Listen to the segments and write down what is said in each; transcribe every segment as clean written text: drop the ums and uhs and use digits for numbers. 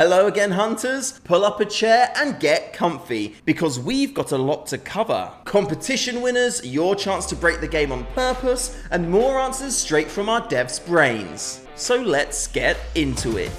Hello again, hunters. Pull up a chair and get comfy, because we've got a lot to cover. Competition winners, your chance to break the game on purpose, and more answers straight from our devs' brains. So let's get into it.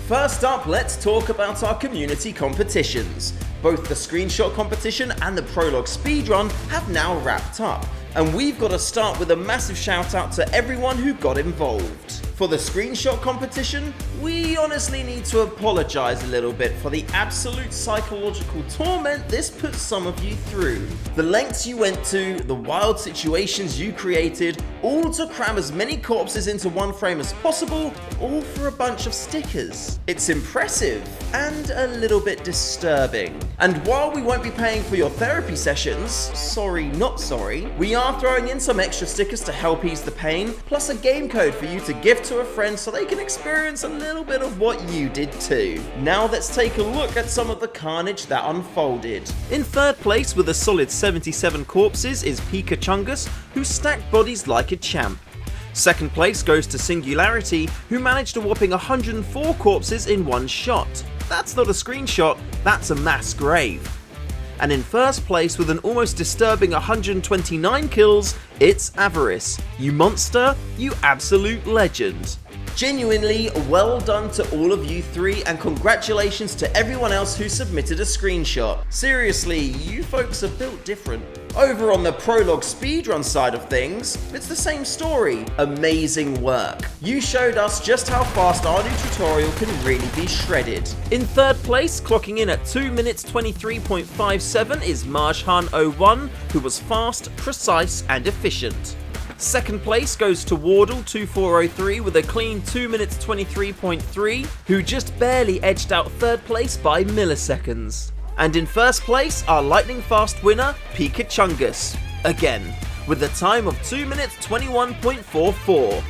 First up, let's talk about our community competitions. Both the screenshot competition and the prologue speedrun have now wrapped up, and we've got to start with a massive shout out to everyone who got involved. For the screenshot competition, we honestly need to apologize a little bit for the absolute psychological torment this put some of you through. The lengths you went to, the wild situations you created, all to cram as many corpses into one frame as possible, all for a bunch of stickers. It's impressive and a little bit disturbing. And while we won't be paying for your therapy sessions, sorry not sorry, we are throwing in some extra stickers to help ease the pain, plus a game code for you to give to a friend so they can experience a little bit of what you did too. Now let's take a look at some of the carnage that unfolded. In third place with a solid 77 corpses is Pikachungus, who stacked bodies like a champ. Second place goes to Singularity, who managed a whopping 104 corpses in one shot. That's not a screenshot, that's a mass grave. And in first place with an almost disturbing 129 kills, it's Avarice. You monster, you absolute legend. Genuinely, well done to all of you three, and congratulations to everyone else who submitted a screenshot. Seriously, you folks are built different. Over on the prologue speedrun side of things, it's the same story. Amazing work. You showed us just how fast our new tutorial can really be shredded. In third place, clocking in at 2 minutes 23.57 is Marjhan01, who was fast, precise and efficient. Second place goes to Wardle2403 with a clean 2 minutes 23.3, who just barely edged out third place by milliseconds. And in first place, our lightning fast winner, Pikachungus, again, with a time of 2 minutes 21.44.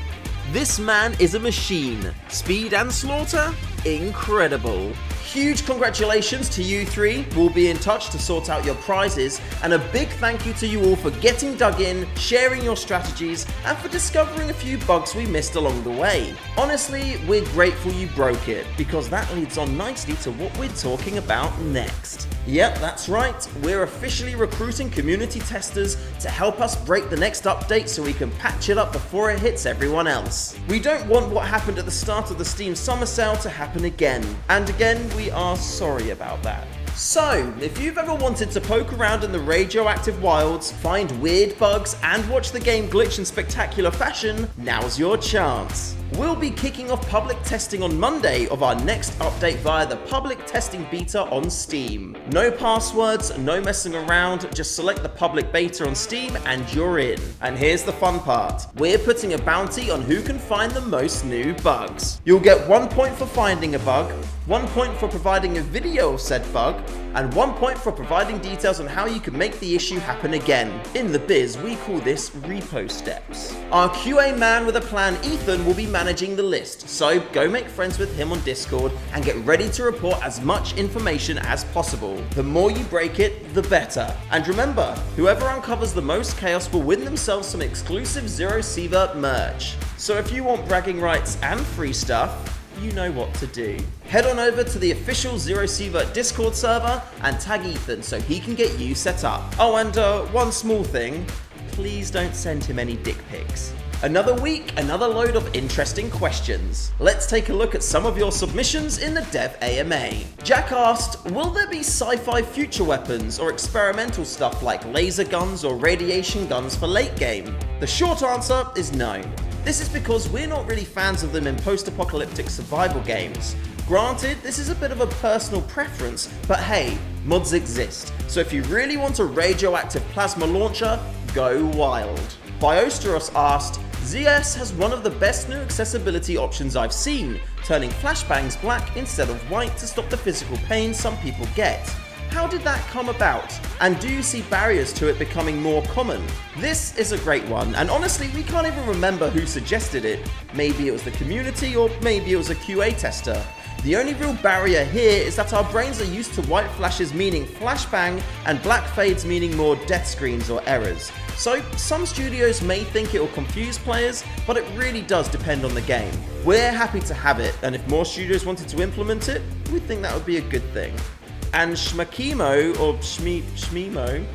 This man is a machine. Speed and slaughter, incredible. Huge congratulations to you three. We'll be in touch to sort out your prizes, and a big thank you to you all for getting dug in, sharing your strategies, and for discovering a few bugs we missed along the way. Honestly, we're grateful you broke it, because that leads on nicely to what we're talking about next. Yep, that's right, we're officially recruiting community testers to help us break the next update so we can patch it up before it hits everyone else. We don't want what happened at the start of the Steam Summer Sale to happen again, and again, we are sorry about that. So, if you've ever wanted to poke around in the radioactive wilds, find weird bugs, and watch the game glitch in spectacular fashion, now's your chance. We'll be kicking off public testing on Monday of our next update via the public testing beta on Steam. No passwords, no messing around, just select the public beta on Steam and you're in. And here's the fun part. We're putting a bounty on who can find the most new bugs. You'll get 1 point for finding a bug, 1 point for providing a video of said bug, and 1 point for providing details on how you can make the issue happen again. In the biz, we call this repo steps. Our QA man with a plan, Ethan, will be managing the list, so go make friends with him on Discord and get ready to report as much information as possible. The more you break it, the better. And remember, whoever uncovers the most chaos will win themselves some exclusive ZERO Sievert merch. So if you want bragging rights and free stuff, you know what to do. Head on over to the official ZERO Sievert Discord server and tag Ethan so he can get you set up. Oh, and one small thing, please don't send him any dick pics. Another week, another load of interesting questions. Let's take a look at some of your submissions in the Dev AMA. Jack asked, will there be sci-fi future weapons or experimental stuff like laser guns or radiation guns for late game? The short answer is no. This is because we're not really fans of them in post-apocalyptic survival games. Granted, this is a bit of a personal preference, but hey, mods exist. So if you really want a radioactive plasma launcher, go wild. Biosteros asked, ZS has one of the best new accessibility options I've seen, turning flashbangs black instead of white to stop the physical pain some people get. How did that come about? And do you see barriers to it becoming more common? This is a great one, and honestly, we can't even remember who suggested it. Maybe it was the community, or maybe it was a QA tester. The only real barrier here is that our brains are used to white flashes meaning flashbang and black fades meaning more death screens or errors. So some studios may think it will confuse players, but it really does depend on the game. We're happy to have it, and if more studios wanted to implement it, we think that would be a good thing. And Shmakimo, or Shmimo,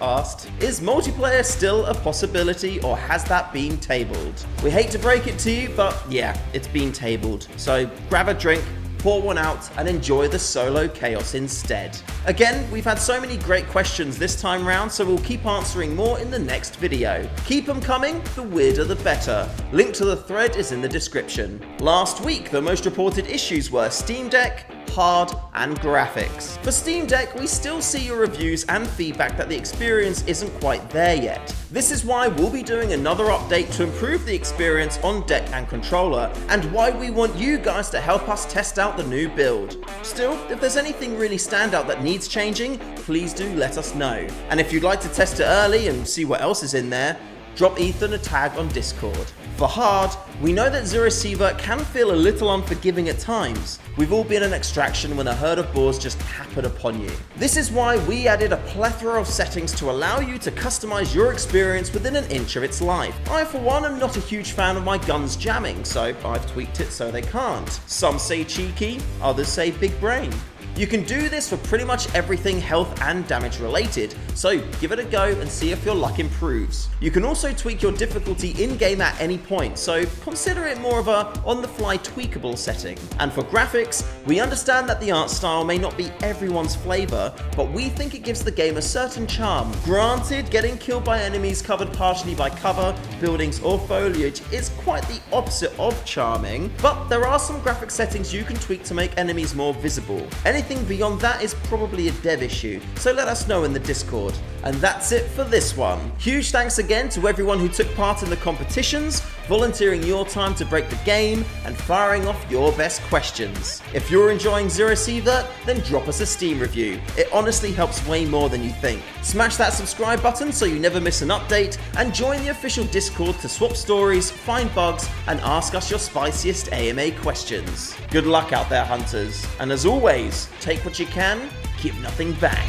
asked, is multiplayer still a possibility or has that been tabled? We hate to break it to you, but yeah, it's been tabled. So grab a drink, pour one out, and enjoy the solo chaos instead. Again, we've had so many great questions this time round, so we'll keep answering more in the next video. Keep them coming, the weirder the better. Link to the thread is in the description. Last week, the most reported issues were Steam Deck, hard, and graphics. For Steam Deck, we still see your reviews and feedback that the experience isn't quite there yet. This is why we'll be doing another update to improve the experience on deck and controller, and why we want you guys to help us test out the new build. Still, if there's anything really standout that needs changing, please do let us know. And if you'd like to test it early and see what else is in there, drop Ethan a tag on Discord. For hard, we know that ZERO Sievert can feel a little unforgiving at times. We've all been in extraction when a herd of boars just happen upon you. This is why we added a plethora of settings to allow you to customize your experience within an inch of its life. I, for one, am not a huge fan of my guns jamming, so I've tweaked it so they can't. Some say cheeky, others say big brain. You can do this for pretty much everything health and damage related, so give it a go and see if your luck improves. You can also tweak your difficulty in-game at any point, so consider it more of a on-the-fly tweakable setting. And for graphics, we understand that the art style may not be everyone's flavor, but we think it gives the game a certain charm. Granted, getting killed by enemies covered partially by cover, buildings, or foliage is quite the opposite of charming, but there are some graphic settings you can tweak to make enemies more visible. Anything beyond that is probably a dev issue, so let us know in the Discord. And that's it for this one. Huge thanks again to everyone who took part in the competitions, volunteering your time to break the game, and firing off your best questions. If you're enjoying ZERO Sievert, then drop us a Steam review. It honestly helps way more than you think. Smash that subscribe button so you never miss an update, and join the official Discord to swap stories, find bugs, and ask us your spiciest AMA questions. Good luck out there, hunters, and as always, take what you can, give nothing back.